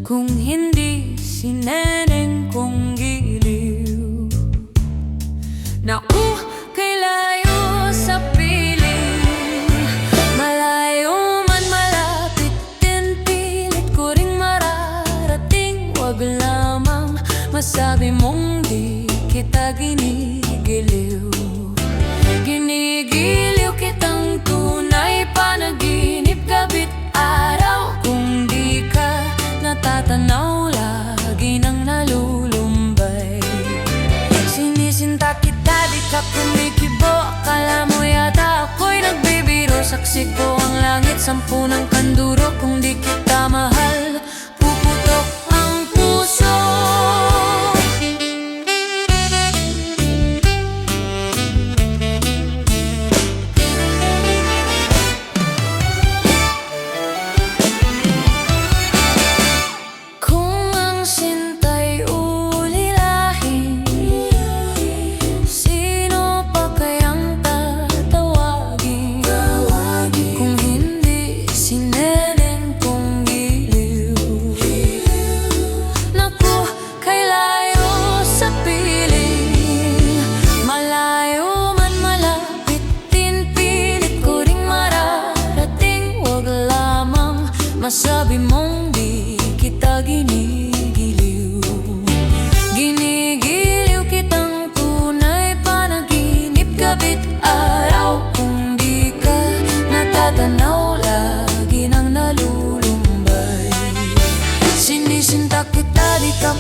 Kung hindi si neneng kong giliw. Naku, kay layo sa piling, malayo man malapit din, pilit ko ring mararating. Wag lamang masabi mong di kita ginigiliw. Ginigiliw kitang tunay, panaginip gabit araw. Kung di ka natatanaw, lagi nang nalulumbay. Sinisinta kita, di ka kumikibo. Akala mo yata ako'y nagbibiro. Saksi ko ang langit, 10 ng kanduro. Kung di kita mahal, puputok ang puso. Masabi mong di kita ginigiliw. Ginigiliw kitang tunay, panaginip gabit araw. Kung di ka natatanaw, lagi nang nalulumbay. Sinisinta kita, di ka